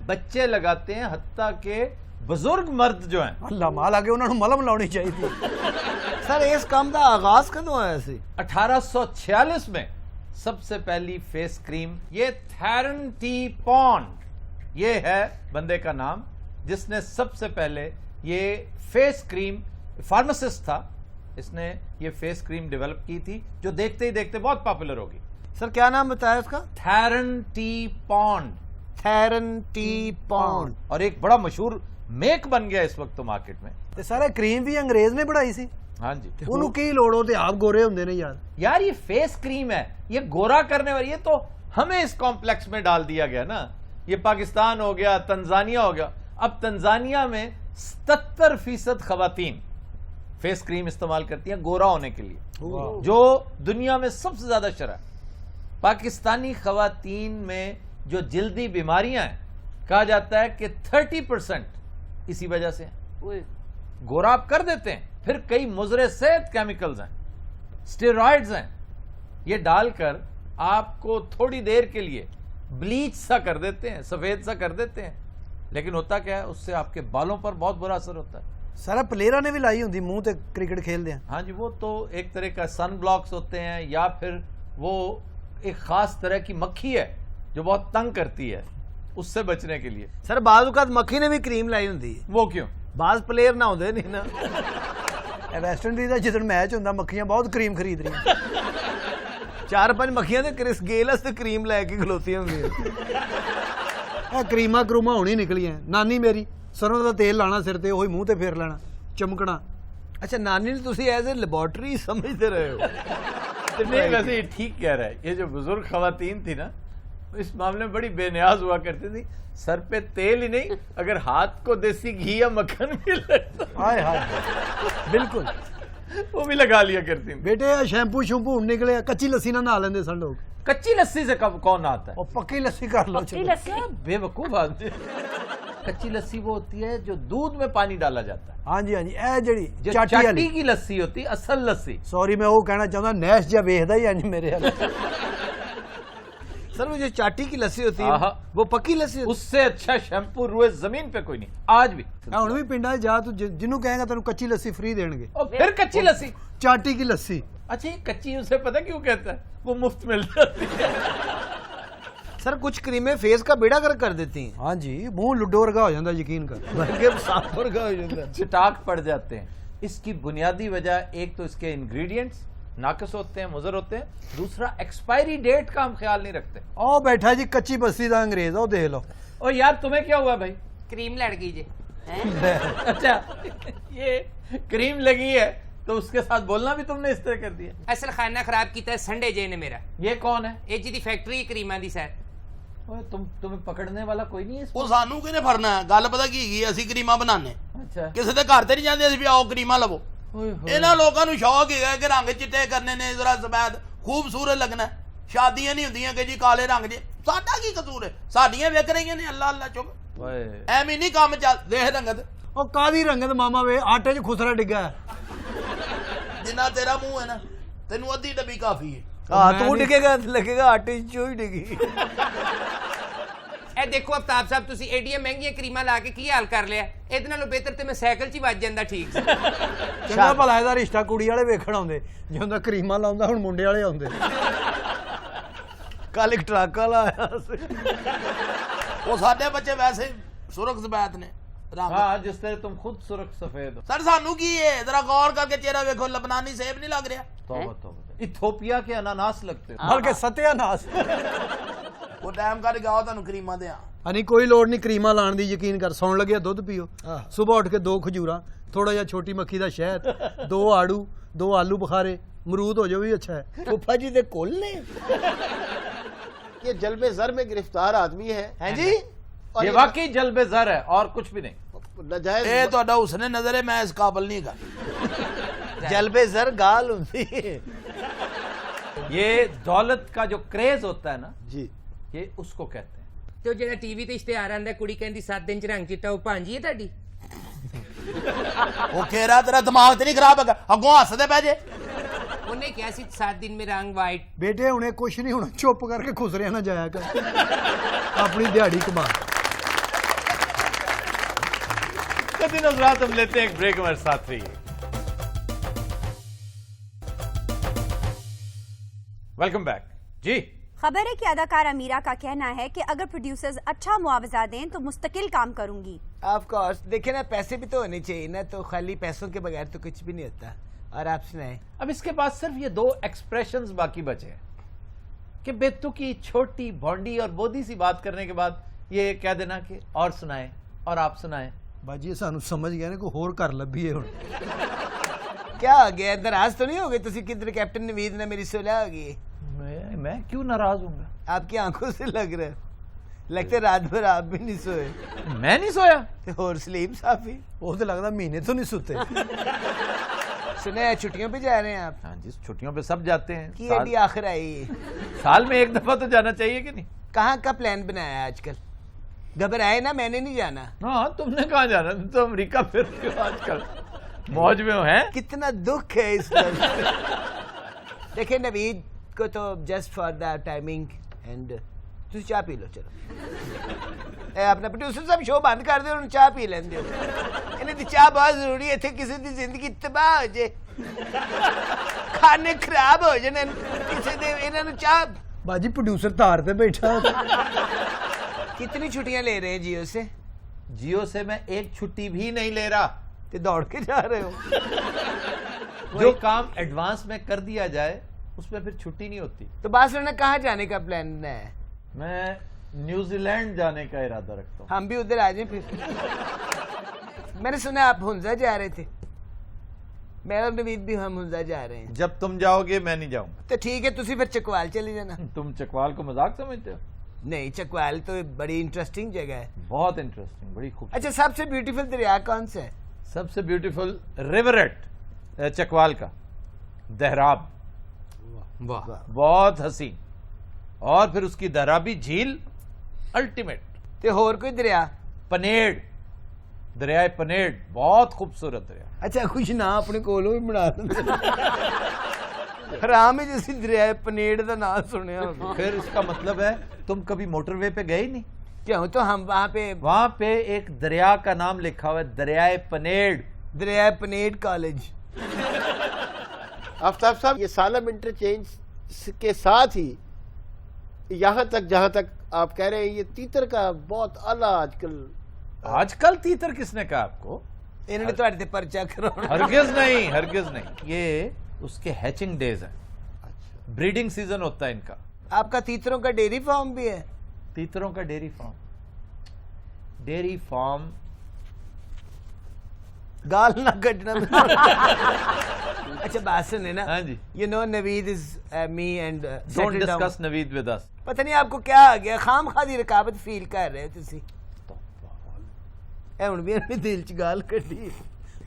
بچے لگاتے ہیں, حتیٰ کہ بزرگ مرد جو ہیں. اللہ مال آگے انہوں نے ملم لاؤنی چاہیے تھی. سر اس کام دا آغاز کدوں آیا سی؟ 1846 میں سب سے پہلی فیس کریم, یہ تھیرن ٹی پونڈ, یہ ہے بندے کا نام جس نے سب سے پہلے یہ فیس کریم, فارماسسٹ تھا, اس نے یہ فیس کریم ڈیولپ کی تھی, جو دیکھتے ہی دیکھتے بہت پاپولر ہوگی. سر کیا نام بتایا اس کا؟ تھیرن ٹی پونڈ. تھیرن ٹی پونڈ. اور ایک بڑا مشہور میک بن گیا اس وقت تو مارکیٹ میں. تے سارے کریم بھی انگریز نے بڑھائی سی. ہاں جی, انہوں کی لوڑ ہوتے, آپ گورے ہوندے نے یار. یار یہ فیس کریم ہے, یہ گورا کرنے والی, یہ تو ہمیں اس کمپلیکس میں ڈال دیا گیا نا. یہ پاکستان ہو گیا, تنزانیہ ہو گیا. اب تنزانیہ میں 77% خواتین फेस क्रीम इस्तेमाल करती हैं गोरा होने के लिए, जो दुनिया में सबसे ज्यादा शरह। पाकिस्तानी खवातीन में जो जल्दी बीमारियां हैं, कहा जाता है कि 30% इसी वजह से हैं। गोरा आप कर देते हैं, फिर कई मुजरे सेहत केमिकल्स हैं, स्टेरॉइड्स हैं, ये डालकर आपको थोड़ी देर के लिए ब्लीच सा कर देते हैं, सफेद सा कर देते हैं, लेकिन होता क्या है, उससे आपके बालों पर बहुत बुरा असर होता है। सारा प्लेयरां ने भी लाई होंदी मुंह ते क्रिकेट खेलते हैं। हाँ जी, वो तो एक तरह का सन ब्लॉक्स होते हैं, या फिर वो एक खास तरह की मक्खी है जो बहुत तंग करती है, उससे बचने के लिए। सर बाज़ औक़ात मक्खी ने भी क्रीम लाई होंदी है। वो क्यों? बाज़ प्लेयर ना होंदे नहीं ना। वैस्ट इंडीज़ दा जिदन मैच होंदा मक्खियां बहुत क्रीम खरीद रही 4-5 मक्खियां ते क्रिस गेल ते क्रीम लैके खलोतियां होंदियां। क्रीमा क्रूमा होनी निकलियां। नानी मेरी सरों दा तेल लाना सिर ते ओही मूंह ते फेर लेना, चमकना। अच्छा, नानी ने तुसी एज ए लेबोरेटरी समझते रहे हो? नहीं, वैसे ये ठीक कह रहा है। ये जो बुजुर्ग खवातीन थी ना, इस मामले में बड़ी बेनियाज हुआ करती थी। सर पे तेल ही नहीं, अगर हाथ को देसी घी या मक्खन भी लगता, हाय हाय, बिल्कुल वो भी लगा लिया करती थी। बेटे शैम्पू शैम्पू निकले, कच्ची लस्सी ना नहा लेंदे सन लोग। कच्ची लस्सी से कब कौन आता है? और पक्की लस्सी कर लो। बेवकूफ आदमी। कच्ची लस्सी वो होती है जो दूध में पानी डाला जाता है। हाँ जी हाँ जी, ए जड़ी जो चाटी वाली चाटी की लस्सी होती है, असल लस्सी। सॉरी, मैं वो कहना चाहता, नैश जा वेखदा ही अंज मेरे हाल। सर वो जो चाटी की लस्सी होती है वो पक्की लस्सी होती है? उससे अच्छा शैम्पू रुए जमीन पे कोई नहीं आज भी। हुण भी पिंडा जा तू जिन्नू कहेगा तेन कच्ची लस्सी फ्री देंगे। और फिर कच्ची लस्सी, चाटी की लस्सी। अच्छा, ये कच्ची उसे पता क्यों कहता है? वो मुफ्त मिल जाती है। सर कुछ क्रीमें फेस का बेड़ा गर्क कर देती हैं। हाँ जी, मुंह लुड्डो वर्गा हो जाता, यकीन कर, बल्कि सांप वर्गा हो जाता, चिटाक पड़ जाते हैं। इसकी बुनियादी वजह एक तो इसके इंग्रेडिएंट्स नाकस होते हैं, मुजर होते हैं, दूसरा एक्सपायरी डेट का हम ख्याल नहीं रखते। ओ बैठा जी कच्ची बस्ती दा अंग्रेज, ओ देख लो। ओ यार, तुम्हें क्या हुआ भाई? क्रीम लड़ गई जी। अच्छा, ये क्रीम लगी है तो उसके साथ बोलना भी तुमने इस तरह कर दिया। असल खाना खराब किया संडे जे ने मेरा। ये कौन है? ਇਹ ਜੀ ਦੀ ਫੈਕਟਰੀ ਕਰੀਮਾਂ ਦੀ ਸਰ। ओए, तुम्हें पकड़ने वाला कोई नहीं है इसमें? ਉਹ ਸਾਨੂੰ ਕਿਹਨੇ ਫੜਨਾ ਹੈ? ਗੱਲ ਪਤਾ ਕੀ ਹੈਗੀ, ਅਸੀਂ ਕਰੀਮਾਂ ਬਣਾਉਂਦੇ। अच्छा, ਕਿਸੇ ਦੇ ਘਰ ਤੇ ਨਹੀਂ ਜਾਂਦੇ ਅਸੀਂ ਵੀ ਆਓ ਕਰੀਮਾਂ ਲਵੋ। ਇਹਨਾਂ ਲੋਕਾਂ ਨੂੰ ਸ਼ੌਕ ਹੈਗਾ ਕਿ ਰੰਗ ਚਿੱਟੇ ਕਰਨੇ ਨੇ, ਜ਼ਰਾ ਸਫੈਦ ਖੂਬਸੂਰਤ ਲੱਗਣਾ। ਸ਼ਾਦੀਆਂ ਨਹੀਂ ਹੁੰਦੀਆਂ ਕਿ ਜੀ ਕਾਲੇ ਰੰਗ ਜੇ। ਸਾਡਾ ਕੀ ਕਸੂਰ ਹੈ? ਸਾਡੀਆਂ ਵਿਕ ਰਹੀਆਂ ਨੇ। ਅੱਲਾ ਅੱਲਾ ਚੁੱਪ, ਐਵੇਂ ਨਹੀਂ ਕੰਮ ਚੱਲ। ਦੇਖ ਰੰਗਤ, ਉਹ ਕਾਦੀ ਰੰਗਤ ਮਾਮਾ ਵੇ, ਆਟੇ 'ਚ ਖੁਸਰਾ ਡਿੱਗਾ ਹੈ। ਜਿੰਨਾ ਤੇਰਾ ਮੂੰਹ ਹੈ ਨਾ, ਤੈਨੂੰ ਅੱਧੀ ਡੱਬੀ ਕਾਫੀ ਹੈ। हाँ तू डिगेगा, लगेगा आटे चो ही डिगी। ਇਹ ਦੇਖੋ ਅਫਤਾਬ ਸਾਹਿਬ, ਤੁਸੀਂ ਏਡੀਆਂ ਮਹਿੰਗੀਆਂ ਕਰੀਮਾਂ ਲਾ ਕੇ ਕੀ ਹਾਲ ਕਰ ਲਿਆ। ਇਹਦੇ ਨਾਲੋਂ ਬਿਹਤਰ ਤੇ ਮੈਂ ਸਾਈਕਲ 'ਚ ਹੀ ਵੱਜ ਜਾਂਦਾ ਠੀਕ ਸੀ। ਚੰਗਾ ਭਲਾ ਇਹਦਾ ਰਿਸ਼ਤਾ ਕੁੜੀ ਵਾਲੇ ਵੇਖਣ ਆਉਂਦੇ, ਜੇ ਹੁੰਦਾ ਕਰੀਮਾਂ ਲਾਉਂਦਾ ਹੁਣ ਮੁੰਡੇ ਵਾਲੇ ਆਉਂਦੇ। ਕੱਲ ਇੱਕ ਟਰੱਕ ਵਾਲਾ ਆਇਆ ਸੀ। ਉਹ ਸਾਡੇ ਬੱਚੇ ਵੈਸੇ ਸੁਰਖ ਸਬੈਤ ਨੇ। हाँ, जिस तरह तुम खुद सुर्ख सफेद हो। सर सानू की है, जरा गौर करके चेहरा देखो, लबनानी सेब नहीं लग रहा। तौबा तौबा, इथोपिया के अनानास लगते हो। बल्कि सत्यानाश। वो टाइम कर गाओ तानू करीमा दे। हनी कोई लोड़ नहीं करीमा लाने दी, यकीन कर। सौन लगे दुध पियो, सुबह उठ के 2 खजूरा, थोड़ा जिहा छोटी मक्खी दा शहद, 2 आड़ू, 2 आलू बुखारे, मरूद हो जाओ भी अच्छा है। फुफा जी दे कोल ने ये जल्बे जर में गिरफ्तार आदमी है जी। ये वाकई जल्बे जर है और कुछ भी नहीं। ए ਤੁਹਾਡਾ ਹੁਸਨੇ नजर है, मैं इस काबिल नहीं का। जलबे जर गाल होती है। ये दौलत का जो क्रेज होता है ना जी, ये उसको कहते हैं। ਤੇ ਜਿਹੜਾ ਟੀਵੀ ਤੇ ਇਸ਼ਤਿਹਾਰ ਆਂਦਾ, ਕੁੜੀ ਕਹਿੰਦੀ 7 ਦਿਨ ਚ ਰੰਗ ਚਿੱਟਾ, ਉਹ ਭਾਂਜੀ ਹੈ ਤੁਹਾਡੀ। ਉਹ ਖੇਰਾ ਤੇਰਾ ਦਿਮਾਗ ਤੇ ਨਹੀਂ ਖਰਾਬ ਹੈਗਾ, ਅੱਗੋਂ ਹੱਸਦੇ ਪੈ ਜੇ। ਉਹਨੇ ਕਿਹਾ ਸੀ 7 दिन में रंग वाइट। बेटे हुणे कुछ नहीं होना, चुप करके खुसरिया ना जाया कर, अपनी दिहाड़ी कमा। नज़रात, हम लेते हैं एक ब्रेक, हमारे साथ रहिए। वेलकम बैक जी। खबर है कि अदाकारा मीरा का कहना है कि अगर प्रोड्यूसर्स अच्छा मुआवजा दें तो मुस्तकिल काम करूंगी। ऑफ कोर्स, देखिए ना, पैसे भी तो होने चाहिए ना, तो खाली पैसों के बगैर तो कुछ भी नहीं होता। और आप सुनाएं। अब इसके बाद सिर्फ ये 2 एक्सप्रेशंस बाकी बचे हैं कि बेतु की छोटी भौंडी और बोधी सी बात करने के बाद ये कह देना कि और सुनाएं और आप सुनाएं। बाजी सानू समझ गया ना, कोई होर कर लभी है हुण। क्या आ गया, नाराज तो नहीं हो गए तुसी? किधर कैप्टन नवीद ने मेरी सुलह हो गई? मैं क्यों नाराज हूँगा? आपकी आंखों से लग रहा है, लगता है रात भर आप भी नहीं सोए। मैं नहीं सोया और स्लीप साफी, वो तो लगता महीने तो नहीं सोते। सुना है छुट्टियों पे जा रहे हैं आप? हाँ जी, छुट्टियों पे सब जाते हैं। की साल, अभी आखिर आई? साल में एक दफा तो जाना चाहिए कि नहीं? कहाँ का प्लान बनाया है आजकल? घबराए ना, मैंने नहीं जाना। हाँ, तुमने कहाँ जाना? तुम तो अमेरिका फिर रहे हो आजकल, मौज में हो हैं। कितना दुख है इस लफ्ज़। देखिए नवीद को तो just for the timing and तुम चाह पी लो, चलो अपना प्रोड्यूसर साहब शो बंद कर दे और चाह पी लेंदे हो। इन्हें चाह बहुत जरूरी है, किसी की जिंदगी तबाह हो जाए, खाने खराब हो जाए, किसी दे इन्होंने चाह। बाजी प्रोड्यूसर तार पे बैठा। कितनी छुट्टियां ले रहे हैं जियो से? जियो से मैं एक छुट्टी भी नहीं ले रहा। तो दौड़ के जा रहे हो। जो काम एडवांस में कर दिया जाए उसमें फिर छुट्टी नहीं होती। तो बासुर ने कहाँ जाने का प्लान है? मैं न्यूजीलैंड जाने का इरादा रखता हूँ। हम भी उधर आ जाए फिर। मैंने सुना आप हुंजा जा रहे थे। मैं और नवीद भी हम हुंजा जा रहे हैं। जब तुम जाओगे मैं नहीं जाऊंगा। तो ठीक है, तुसी फिर चकवाल चले जाना। तुम चकवाल को मजाक समझते हो? नहीं, चकवाल तो बड़ी इंटरेस्टिंग जगह है। बहुत इंटरेस्टिंग, बड़ी खूबसूरत। अच्छा, सबसे ब्यूटीफुल दरिया कौन सा है? सबसे ब्यूटीफुल रिवरेट चकवाल का दहराब, वाह, बहुत हसीन। और फिर उसकी दहराबी झील अल्टीमेट। ते होर कोई दरिया? पनेड़, दरियाए पनेड़, बहुत खूबसूरत दरिया। अच्छा, कुछ ना अपने कोलों भी बना हराम है जैसी दरिया पनेड़ का नाम सुने। फिर उसका मतलब है तुम कभी मोटरवे पे गए नहीं? क्यों? तो हम वहाँ पे एक दरिया का नाम लिखा हुआ है, दरियाए पनेड़। दरिया पनेड़ कॉलेज। आफ्ताब साहब, ये सालम इंटरचेंज के साथ ही यहाँ तक जहाँ तक आप कह रहे हैं, ये तीतर का बहुत आला आजकल तीतर किसने कहा आपको? इन्होंने तो पर्चा कराना। हरगिज नहीं, हरगिज नहीं। ये उसके हैचिंग डेज हैं। ब्रीडिंग सीजन होता है इनका। आपका तीतरों का डेयरी फार्म भी है? तीतरों का डेयरी फार्म, डेयरी फार्म गाल ना कटना। अच्छा, बात सुने ना। हाँ जी। You know Naveed is me and Don't discuss Naveed with us. पता नहीं आपको क्या आ गया, खाम खादी रकाबत फील कर रहे हो तुसी। ਹੁਣ ਵੀ ਆਪਣੇ ਦਿਲ ਚ ਗਾਲ ਕੱਢੀ,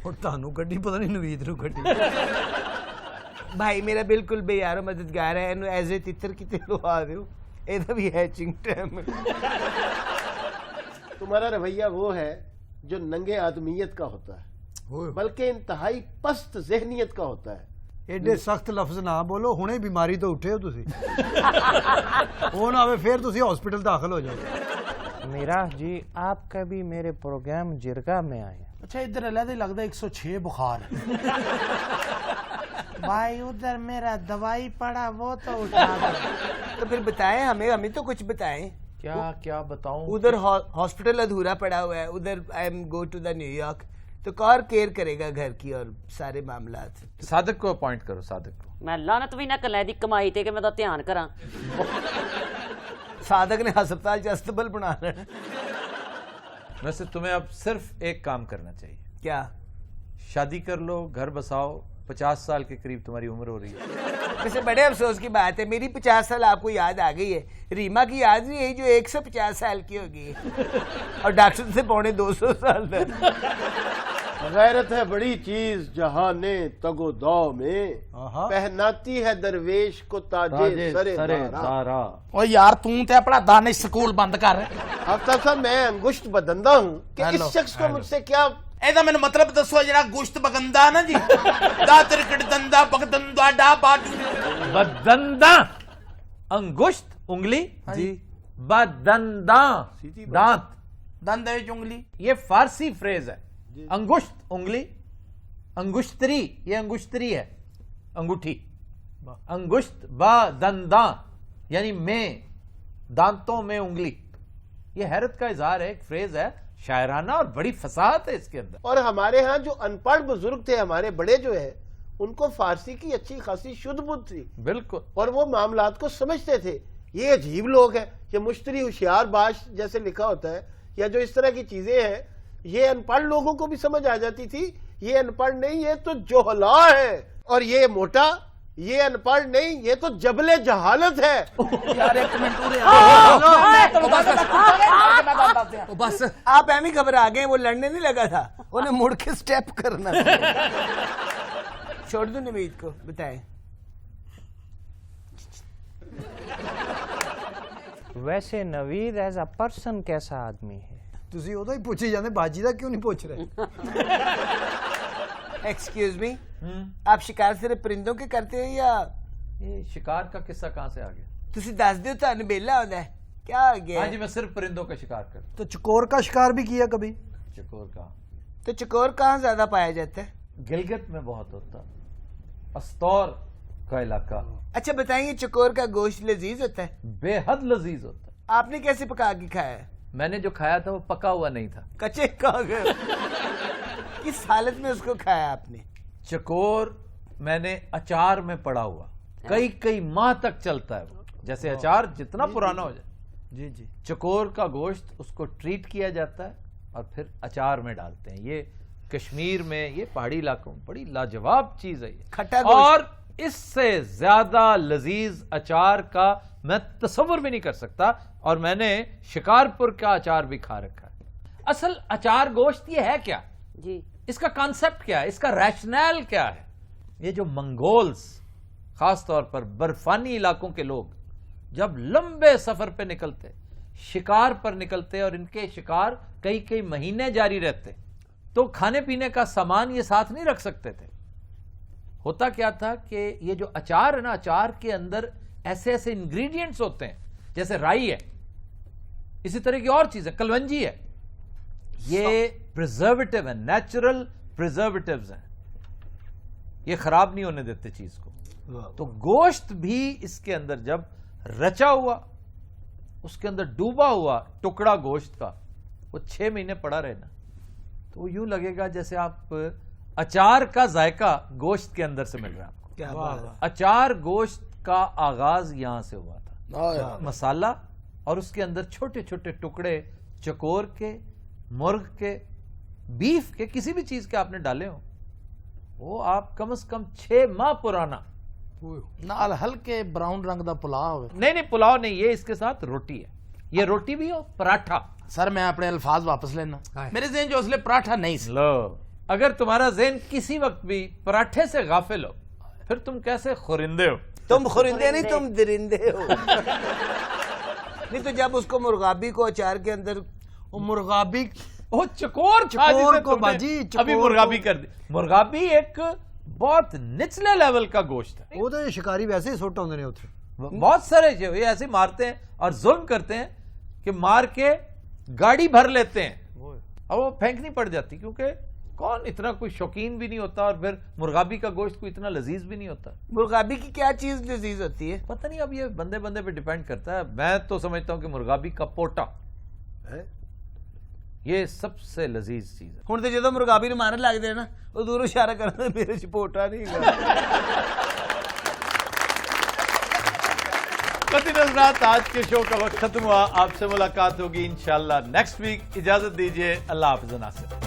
ਹੁਣ ਤੁਹਾਨੂੰ ਕੱਢੀ, ਪਤਾ ਨਹੀਂ ਨਵੀਦ ਨੂੰ ਕੱਢੀ। ਭਾਈ ਮੇਰਾ ਬਿਲਕੁਲ ਬੇਯਾਰੋ ਮਦਦਗਾਰ ਹੈ, ਇਹਨੂੰ ਐਜ਼ ਏ ਤਿੱਤਰ ਕਿਤੇ ਲਵਾ ਦਿਓ, ਇਹਦਾ ਵੀ हैचिंग टाइम है। तुम्हारा रवैया वो है जो नंगे आदमियत का होता है, बल्कि इंतहाई पस्त जहनियत का होता है। एडे सख्त लफ्ज ना बोलो, हुणे बीमारी तो उठे हो तुसी। वो ना आवे फिर तुसी हॉस्पिटल दाखिल हो जाओ। मीरा जी, आप कभी मेरे प्रोग्राम जिरगा में आए? अच्छा, इधर अलग लगता 106 बुखार। भाई उधर मेरा दवाई पड़ा, वो तो उठा दो। तो फिर बताएं हमें तो कुछ बताएं। क्या क्या बताऊं? उधर हॉस्पिटल अधूरा पड़ा हुआ है, उधर I am go to the New York, तो कौन केयर करेगा घर की और सारे मामलात? सादिक को अपॉइंट करो, सादिक को। मैं लानत भी ना कलै दी कमाई ते कि मैं ध्यान करा। सादक ने हस्पताल अस्तबल बना लेना। वैसे तुम्हें अब सिर्फ एक काम करना चाहिए। क्या? शादी कर लो, घर बसाओ। 50 साल के करीब तुम्हारी उम्र हो रही है। वैसे बड़े अफसोस की बात है, मेरी 50 साल आपको याद आ गई है, रीमा की याद नहीं है जो 150 साल की होगी और डॉक्टर से पौने 200 साल तक। गैरत है बड़ी चीज जहाने तगो दौ में, पहनाती है दरवेश को ताजे सरे दारा। ओ यार तू ते अपना दानिश स्कूल बंद कर। आफ्ताब साहब, मैं अंगुश्त बदंदा हूँ कि इस शख्स को मुझसे क्या ਇਹਦਾ ਮੈਨੂੰ ਮਤਲਬ ਦੱਸੋ। ਜਿਹੜਾ ਗੁਸ਼ਤ ਬਗੰਦਾ ਨਾ ਜੀ, ਦਾ ਤਿਰਕੜ ਦੰਦਾ ਬਗਦੰਦਾ ਡਾ ਬਾਡੂ बदंदा, अंगुश्त उंगली जी, बदंदा दांत, ਦੰਦ ਦੇ ਵਿੱਚ ਉਂਗਲੀ। ये फारसी फ्रेज है। अंगुश्त उंगली, अंगुश्तरी, ये अंगुश्तरी है, अंगूठी। अंगुश्त बदंदा यानी में, दांतों में उंगली। ये हैरत का इजहार है, एक फ्रेज है शायराना और बड़ी फसाहत है इसके अंदर। और हमारे यहाँ जो अनपढ़ बुजुर्ग थे, हमारे बड़े जो है, उनको फारसी की अच्छी खासी शुद्ध बुद्ध थी। बिल्कुल। और वो मामलात को समझते थे। ये अजीब लोग हैं, ये मुश्तरी होशियार बाश जैसे लिखा होता है, या जो इस तरह की चीजें हैं, ये अनपढ़ लोगों को भी समझ आ जाती थी। ये अनपढ़ नहीं, ये तो जोहला है। और ये मोटा, ये अनपढ़ नहीं, ये तो जबले जहालत है। यार एक मिनट बस आप एम ही घबरा गए, वो लड़ने नहीं लगा था, उन्हें मुड़ के स्टेप करना। छोड़ दूं नवीद को, बताएं। वैसे नवीद एज अ पर्सन कैसा आदमी है? ਤੁਸੀਂ ਉਹਦਾ ਹੀ ਪੁੱਛੀ ਜਾਂਦੇ, ਬਾਜੀ ਦਾ ਕਿਉਂ ਨਹੀਂ ਪੁੱਛ ਰਹੇ? एक्सक्यूज मी, आप शिकार सिर्फ परिंदों के करते हैं या ये शिकार का किस्सा कहाँ से आ गया? ਤੁਸੀਂ ਦੱਸ ਦਿਓ ਤੁਹਾਨੂੰ बेला होता है क्या आ गया? हाँ जी, मैं सिर्फ परिंदों का शिकार करता तो चकोर का शिकार भी किया कभी? हूँ। चकोर का तो चकोर कहाँ ज्यादा पाया जाता है? गिलगित में बहुत होता, अस्तौर का इलाका अच्छा बताएंगे, चकोर का गोश्त लजीज होता है? बेहद लजीज होता है। आपने कैसे पका के खाया है? मैंने जो खाया था वो पका हुआ नहीं था। कच्चे खा गए? किस हालत में उसको खाया आपने? चकोर मैंने अचार में पड़ा हुआ, कई कई माह तक चलता है वो, जैसे अचार जितना पुराना हो जाए। जी जी। चकोर का गोश्त उसको ट्रीट किया जाता है और फिर अचार में डालते हैं। ये कश्मीर में, ये पहाड़ी इलाकों में बड़ी लाजवाब चीज है ये। खट्टा गोश्त। और इससे ज्यादा लजीज अचार का मैं तस्वर भी नहीं कर सकता। और मैंने शिकारपुर का अचार भी खा रखा है। असल अचार गोश्त ये है क्या जी, इसका कॉन्सेप्ट क्या है, इसका रैशनल क्या है? ये जो मंगोल्स, खास तौर पर बर्फानी इलाकों के लोग जब लंबे सफर पे निकलते, शिकार पर निकलते और इनके शिकार कई कई महीने जारी रहते, तो खाने पीने का सामान ये साथ नहीं रख सकते थे। होता क्या था कि ये जो अचार है ना, अचार के अंदर ऐसे ऐसे इंग्रेडिएंट्स होते हैं, जैसे राई है, इसी तरह की और चीजें, कलवंजी है, ये प्रिजर्वेटिव है, नेचुरल प्रिजर्वेटिव्स हैं, ये खराब नहीं होने देते चीज को। तो गोश्त भी इसके अंदर जब रचा हुआ, उसके अंदर डूबा हुआ टुकड़ा गोश्त का, वो 6 महीने पड़ा रहे ना, तो यूं लगेगा जैसे आप अचार का जायका गोश्त के अंदर से मिल रहा है आपको। क्या बात है। अचार गोश्त का आगाज यहां से हुआ था। हाँ। मसाला और उसके अंदर छोटे छोटे टुकड़े चकोर के, मुर्ग के, बीफ के, किसी भी चीज के आपने डाले हो, वो आप कम से कम 6 माह पुराना। नाल हल्के ब्राउन रंग दा पुलाव है। नहीं नहीं, पुलाव नहीं, ये इसके साथ रोटी है। ये रोटी भी हो, पराठा। सर मैं अपने अल्फाज वापस लेना, मेरे ज़हन जो असले पराठा नहीं सी। लो, अगर तुम्हारा ज़हन किसी वक्त भी पराठे से गाफिल हो, फिर तुम कैसे खुरिंदे हो? तुम खुरिंदे नहीं, तुम दरिंदे हो। नहीं तो जब उसको मुर्गाबी को अचार के अंदर, वो मुर्गाबी, ओ चकोर था चकोर जिसे को तुमने बाजी, चकोर अभी मुर्गाबी को- कर दी। मुर्गाबी एक बहुत निचले लेवल का गोश्त है। वो तो शिकारी वैसे ही सुट होंगे ने उथे। बहुत सारे जो ये ऐसे मारते हैं और जुल्म करते हैं कि मार के गाड़ी भर लेते हैं और वो फेंकनी पड़ जाती, क्योंकि कौन इतना कोई शौकीन भी नहीं होता, और फिर मुर्गाबी का गोश्त कोई इतना लजीज भी नहीं होता। मुर्गाबी की क्या चीज लजीज होती है? पता नहीं, अब ये बंदे बंदे पे डिपेंड करता है। मैं तो समझता हूं कि मुर्गाबी का पोटा ये सबसे लजीज चीज है। ਹੁਣ ਤੇ ਜਦੋਂ ਮੁਰਗਾਬੀ ਨੂੰ ਮਾਰਨ ਲੱਗਦੇ ਨਾ, ਉਹ ਦੂਰੋਂ ਇਸ਼ਾਰਾ ਕਰਦਾ ਮੇਰੇ ਚ ਪੋਟਾ ਨਹੀਂ ਹੈਗਾ। कति नजरात, आज के शो का वक्त खत्म हुआ। आपसे मुलाकात होगी इंशाल्लाह नेक्स्ट वीक। इजाजत दीजिए, अल्लाह हाफिज़ नासिर।